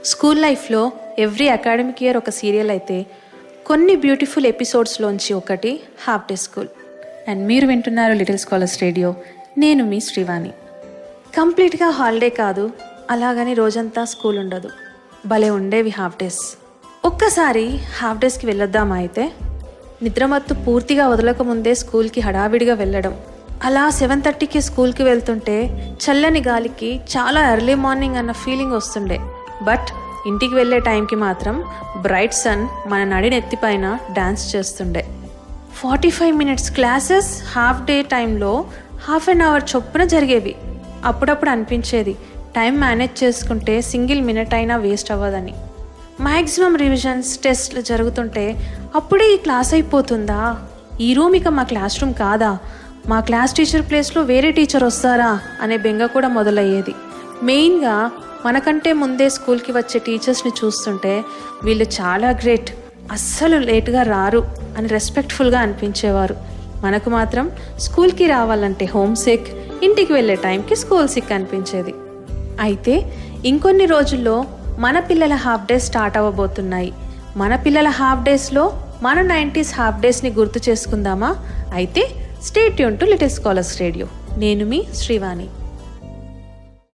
School లైఫ్లో every academic year ఒక serial అయితే కొన్ని బ్యూటిఫుల్ ఎపిసోడ్స్లోంచి ఒకటి హాఫ్ డే స్కూల్. అండ్ మీరు వింటున్నారు లిటిల్ స్కాలర్స్ రేడియో. నేను మీ శ్రీవాణి. కంప్లీట్గా హాలిడే కాదు, అలాగని రోజంతా స్కూల్ ఉండదు. భలే ఉండేవి హాఫ్ డేస్. ఒక్కసారి హాఫ్ డేస్కి వెళ్ళొద్దామా అయితే? నిద్రమత్తు పూర్తిగా వదలకముందే స్కూల్కి హడావిడిగా వెళ్ళడం. అలా 7:30కి స్కూల్కి వెళ్తుంటే చల్లని గాలికి చాలా ఎర్లీ మార్నింగ్ అన్న ఫీలింగ్ వస్తుండే. బట్ ఇంటికి వెళ్ళే టైంకి మాత్రం బ్రైట్ సన్ మన నడినెత్తిపైన డాన్స్ చేస్తుండే. 45 మినిట్స్ క్లాసెస్ హాఫ్ డే టైంలో హాఫ్ అన్ అవర్ చొప్పున జరిగేవి. అప్పుడప్పుడు అనిపించేది టైం మేనేజ్ చేసుకుంటే సింగిల్ మినిట్ అయినా వేస్ట్ అవ్వదని. మ్యాక్సిమం రివిజన్స్ టెస్ట్లు జరుగుతుంటే అప్పుడే ఈ క్లాస్ అయిపోతుందా, ఈ రూమ్ ఇక మా క్లాస్ రూమ్ కాదా, మా క్లాస్ టీచర్ ప్లేస్లో వేరే టీచర్ వస్తారా అనే బెంగ కూడా మొదలయ్యేది. మెయిన్గా మనకంటే ముందే స్కూల్కి వచ్చే టీచర్స్ని చూస్తుంటే వీళ్ళు చాలా గ్రేట్, అస్సలు లేట్గా రారు అని రెస్పెక్ట్ఫుల్గా అనిపించేవారు. మనకు మాత్రం స్కూల్కి రావాలంటే హోమ్ సిక్, ఇంటికి వెళ్ళే టైంకి స్కూల్ సిక్ అనిపించేది. అయితే ఇంకొన్ని రోజుల్లో మన పిల్లల హాఫ్ డేస్ స్టార్ట్ అవ్వబోతున్నాయి. మన పిల్లల హాఫ్ డేస్లో మన 90s హాఫ్ డేస్ని గుర్తు చేసుకుందామా? అయితే stay tune to little scholars radio. నేను మీ శ్రీవాణి.